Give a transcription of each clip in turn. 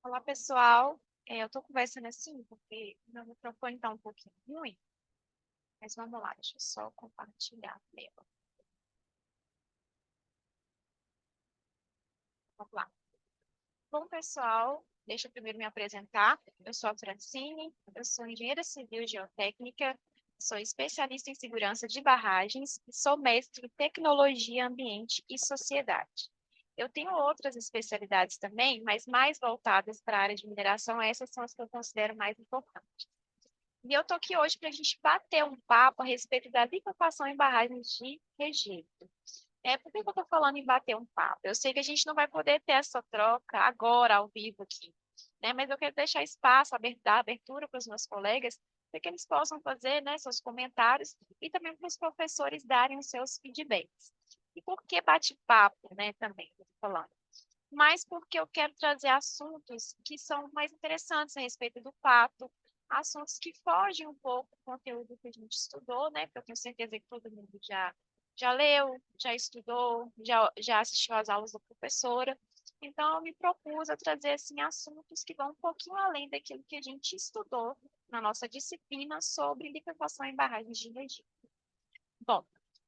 Olá, pessoal. Eu estou conversando assim porque meu microfone está um pouquinho ruim, mas vamos lá, deixa eu só compartilhar a tela. Vamos lá. Bom, pessoal, deixa eu primeiro me apresentar. Eu sou a Francine, eu sou engenheira civil geotécnica, sou especialista em segurança de barragens e sou mestre em tecnologia, ambiente e sociedade. Eu tenho outras especialidades também, mas mais voltadas para a área de mineração, essas são as que eu considero mais importantes. E eu estou aqui hoje para a gente bater um papo a respeito da liquefação em barragens de rejeito. Por que que eu estou falando em bater um papo? Eu sei que a gente não vai poder ter essa troca agora, ao vivo aqui, né? Mas eu quero deixar espaço, dar abertura para os meus colegas, para que eles possam fazer, né, seus comentários e também para os professores darem os seus feedbacks. E por que bate-papo, né, também, que eu estou falando? Mas porque eu quero trazer assuntos que são mais interessantes a respeito do fato, assuntos que fogem um pouco do conteúdo que a gente estudou, né? Porque eu tenho certeza que todo mundo já leu, já estudou, já assistiu às aulas da professora. Então, eu me propus a trazer assim, assuntos que vão um pouquinho além daquilo que a gente estudou na nossa disciplina sobre liquefação em barragens de regime. Bom,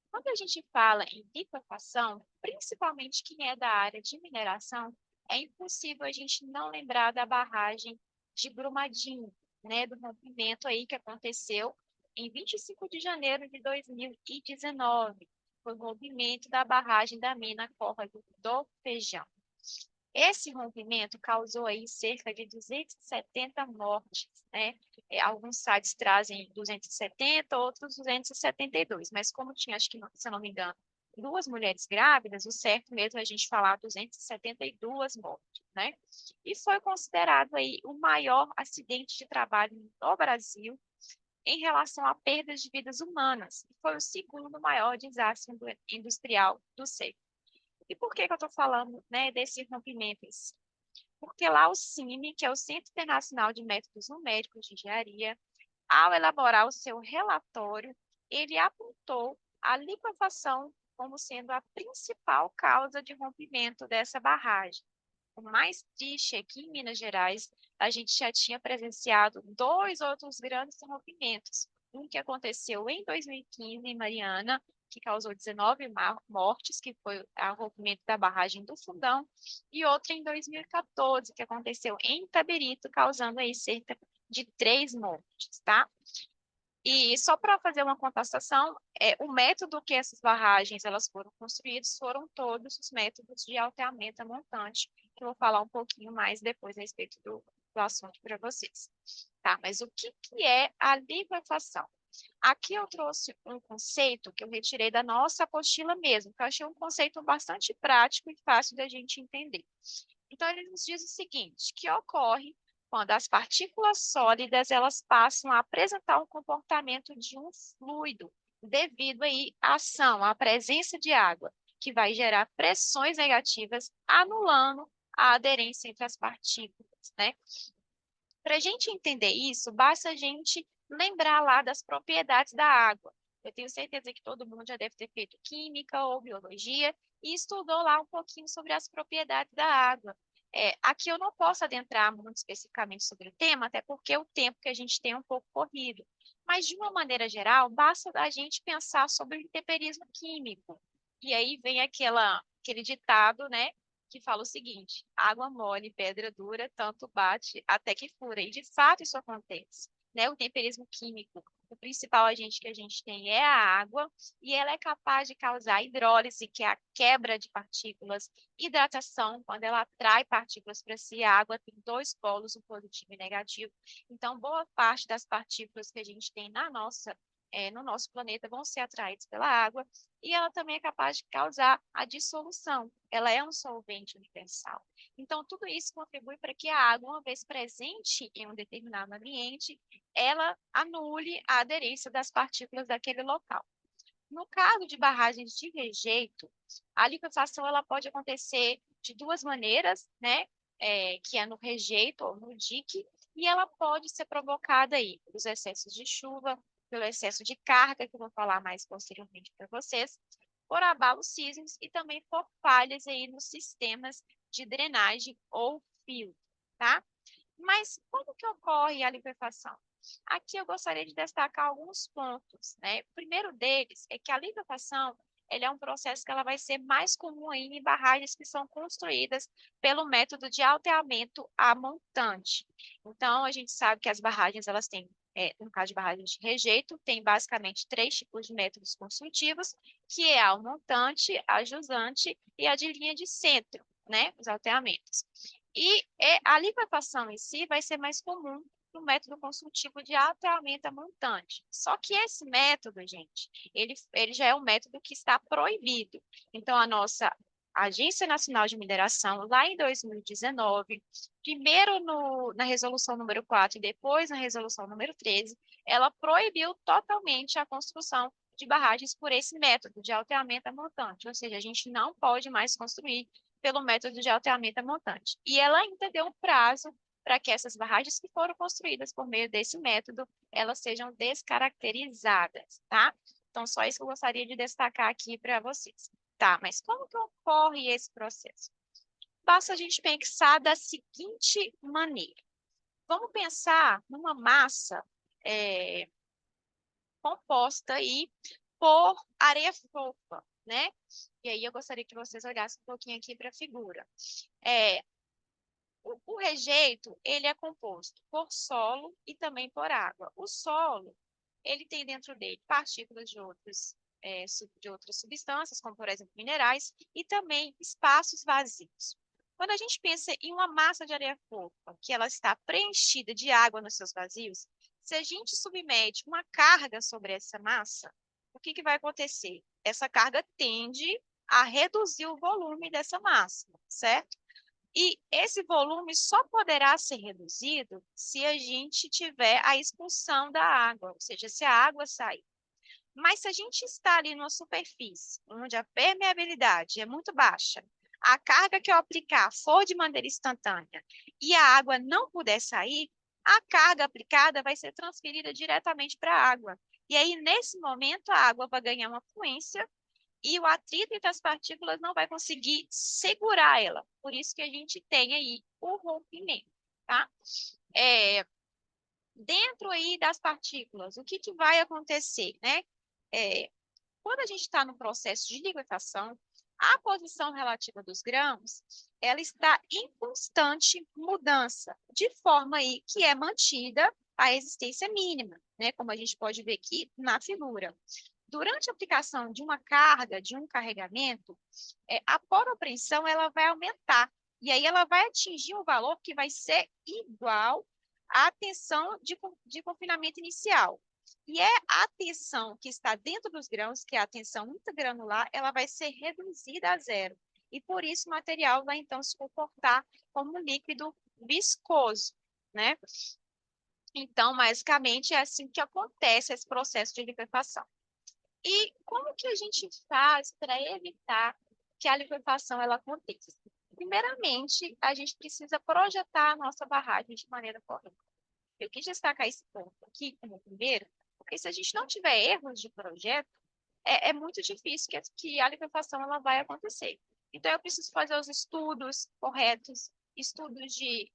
quando a gente fala em liquefação, principalmente quem é da área de mineração, é impossível a gente não lembrar da barragem de Brumadinho, né, do rompimento aí que aconteceu em 25 de janeiro de 2019. Foi o rompimento da barragem da mina Córrego do Feijão. Esse rompimento causou aí cerca de 270 mortes, né? Alguns sites trazem 270, outros 272, mas como tinha, acho que, se eu não me engano, duas mulheres grávidas, o certo mesmo é a gente falar 272 mortes, né? E foi considerado aí o maior acidente de trabalho no Brasil em relação a perdas de vidas humanas, e foi o segundo maior desastre industrial do século. E por que que eu estou falando, né, desse rompimento em si? Porque lá o CIMI, que é o Centro Internacional de Métodos Numéricos de Engenharia, ao elaborar o seu relatório, ele apontou a liquefação como sendo a principal causa de rompimento dessa barragem. O mais triste é que em Minas Gerais, a gente já tinha presenciado dois outros grandes rompimentos. Um que aconteceu em 2015 em Mariana, que causou 19 mortes, que foi o rompimento da barragem do Fundão, e outro em 2014, que aconteceu em Itabirito, causando aí cerca de 3 mortes, tá? E só para fazer uma contestação, o método que essas barragens elas foram construídas foram todos os métodos de alteamento montante, que eu vou falar um pouquinho mais depois a respeito do assunto para vocês. Tá, mas o que, que é a liquefação? Aqui eu trouxe um conceito que eu retirei da nossa apostila mesmo, que eu achei um conceito bastante prático e fácil da gente entender. Então, ele nos diz o seguinte, que ocorre quando as partículas sólidas elas passam a apresentar um comportamento de um fluido, devido aí à ação, à presença de água, que vai gerar pressões negativas, anulando a aderência entre as partículas, né? Para a gente entender isso, basta a gente lembrar lá das propriedades da água. Eu tenho certeza que todo mundo já deve ter feito química ou biologia e estudou lá um pouquinho sobre as propriedades da água. Aqui eu não posso adentrar muito especificamente sobre o tema, até porque o tempo que a gente tem é um pouco corrido. Mas, de uma maneira geral, basta a gente pensar sobre o intemperismo químico. E aí vem aquele ditado, né? Que fala o seguinte: água mole, pedra dura, tanto bate até que fura. E de fato isso acontece, né? O temperismo químico, o principal agente que a gente tem é a água, e ela é capaz de causar hidrólise, que é a quebra de partículas, hidratação, quando ela atrai partículas para si, a água tem dois polos, o positivo e o negativo. Então, boa parte das partículas que a gente tem no nosso planeta vão ser atraídas pela água, e ela também é capaz de causar a dissolução. Ela é um solvente universal. Então, tudo isso contribui para que a água, uma vez presente em um determinado ambiente, ela anule a aderência das partículas daquele local. No caso de barragens de rejeito, a liquefação ela pode acontecer de duas maneiras, né? Que é no rejeito ou no dique, e ela pode ser provocada aí pelos excessos de chuva, pelo excesso de carga, que eu vou falar mais posteriormente para vocês, por abalos sísmicos e também por falhas aí nos sistemas de drenagem ou fio, tá? Mas como que ocorre a liquefação? Aqui eu gostaria de destacar alguns pontos, né? O primeiro deles é que a liquefação ele é um processo que ela vai ser mais comum aí em barragens que são construídas pelo método de alteamento a montante. Então, a gente sabe que as barragens, elas têm, no caso de barragens de rejeito, tem basicamente três tipos de métodos construtivos, que é a montante, a jusante e a de linha de centro, né? Os alteamentos. E a liquefação em si vai ser mais comum no método construtivo de alteamento a montante. Só que esse método, gente, ele já é um método que está proibido. Então, a nossa Agência Nacional de Mineração, lá em 2019, primeiro na resolução número 4 e depois na resolução número 13, ela proibiu totalmente a construção de barragens por esse método de alteamento a montante. Ou seja, a gente não pode mais construir pelo método de alteamento a montante. E ela ainda deu um prazo para que essas barragens que foram construídas por meio desse método, elas sejam descaracterizadas, tá? Então, só isso que eu gostaria de destacar aqui para vocês. Tá, mas como que ocorre esse processo? Basta a gente pensar da seguinte maneira. Vamos pensar numa massa composta aí por areia fofa, né? E aí eu gostaria que vocês olhassem um pouquinho aqui para a figura. O rejeito, ele é composto por solo e também por água. O solo, ele tem dentro dele partículas de outras substâncias, como, por exemplo, minerais, e também espaços vazios. Quando a gente pensa em uma massa de areia fofa, que ela está preenchida de água nos seus vazios, se a gente submete uma carga sobre essa massa, o que, que vai acontecer? Essa carga tende a reduzir o volume dessa massa, certo? E esse volume só poderá ser reduzido se a gente tiver a expulsão da água, ou seja, se a água sair. Mas se a gente está ali numa superfície onde a permeabilidade é muito baixa, a carga que eu aplicar for de maneira instantânea e a água não puder sair, a carga aplicada vai ser transferida diretamente para a água. E aí, nesse momento, a água vai ganhar uma fluência e o atrito entre as partículas não vai conseguir segurar ela. Por isso que a gente tem aí o rompimento, tá? Dentro aí das partículas, o que, que vai acontecer, né? Quando a gente está no processo de liquefação, a posição relativa dos grãos, ela está em constante mudança, de forma aí que é mantida a existência mínima, né? Como a gente pode ver aqui na figura. Durante a aplicação de uma carga, de um carregamento, a poropressão ela vai aumentar. E aí ela vai atingir um valor que vai ser igual à tensão de confinamento inicial. E a tensão que está dentro dos grãos, que é a tensão intergranular, ela vai ser reduzida a zero. E por isso o material vai então se comportar como um líquido viscoso, né? Então, basicamente, é assim que acontece esse processo de liquefação. E como que a gente faz para evitar que a liquefação ela aconteça? Primeiramente, a gente precisa projetar a nossa barragem de maneira correta. Eu quis destacar esse ponto aqui como primeiro, porque se a gente não tiver erros de projeto, é muito difícil que a liquefação ela vai acontecer. Então, eu preciso fazer os estudos corretos, estudos de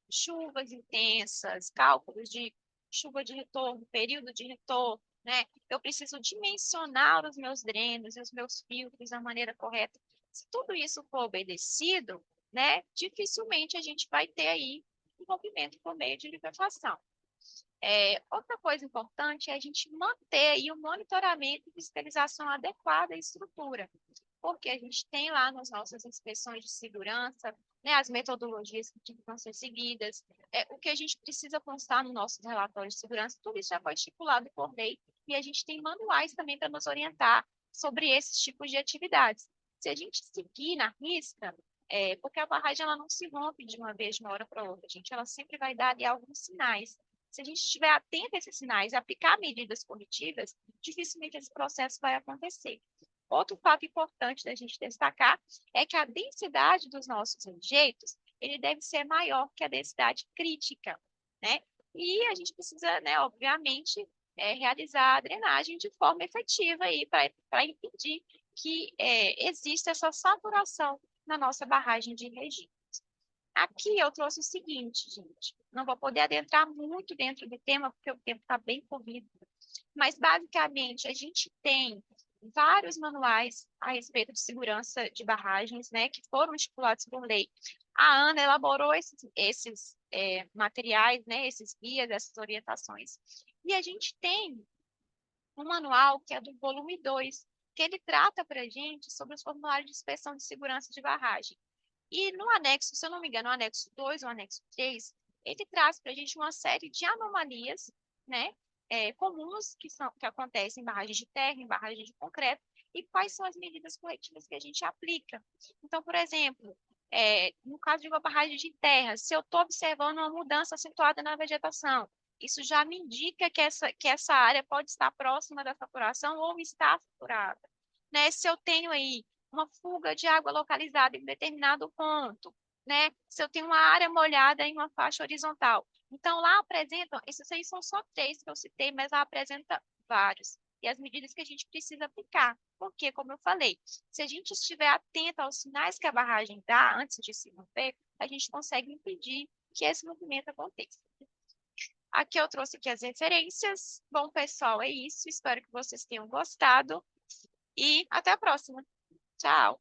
chuvas intensas, cálculos de chuva de retorno, período de retorno, né? Eu preciso dimensionar os meus drenos e os meus filtros da maneira correta. Se tudo isso for obedecido, né, dificilmente a gente vai ter aí um rompimento por meio de liquefação. Outra coisa importante é a gente manter aí o monitoramento e fiscalização adequada à estrutura, porque a gente tem lá nas nossas inspeções de segurança, né, as metodologias que vão ser seguidas, o que a gente precisa constar no nosso relatório de segurança, tudo isso já foi estipulado por lei, e a gente tem manuais também para nos orientar sobre esses tipos de atividades. Se a gente seguir na risca, porque a barragem ela não se rompe de uma vez, de uma hora para outra, gente, ela sempre vai dar ali alguns sinais. Se a gente estiver atento a esses sinais e aplicar medidas corretivas, dificilmente esse processo vai acontecer. Outro fato importante da gente destacar é que a densidade dos nossos rejeitos, ele deve ser maior que a densidade crítica, né? E a gente precisa, né, obviamente, realizar a drenagem de forma efetiva aí para impedir que exista essa saturação na nossa barragem de rejeitos. Aqui eu trouxe o seguinte, gente. Não vou poder adentrar muito dentro do tema, porque o tempo está bem corrido. Mas, basicamente, a gente tem vários manuais a respeito de segurança de barragens, né, que foram estipulados por lei. A ANA elaborou esses materiais, né, esses guias, essas orientações. E a gente tem um manual que é do volume 2, que ele trata para a gente sobre os formulários de inspeção de segurança de barragem. E no anexo, se eu não me engano, o anexo 2 ou o anexo 3, ele traz para a gente uma série de anomalias, né, comuns que acontecem em barragens de terra, em barragens de concreto, e quais são as medidas corretivas que a gente aplica. Então, por exemplo, no caso de uma barragem de terra, se eu estou observando uma mudança acentuada na vegetação, isso já me indica que essa área pode estar próxima da saturação ou está saturada. Né? Se eu tenho aí uma fuga de água localizada em um determinado ponto, né? Se eu tenho uma área molhada em uma faixa horizontal. Então, lá apresentam, esses aí são só três que eu citei, mas lá apresenta vários. E as medidas que a gente precisa aplicar. Porque, como eu falei, se a gente estiver atento aos sinais que a barragem dá antes de se romper, a gente consegue impedir que esse movimento aconteça. Aqui eu trouxe aqui as referências. Bom, pessoal, é isso. Espero que vocês tenham gostado e até a próxima. Tchau!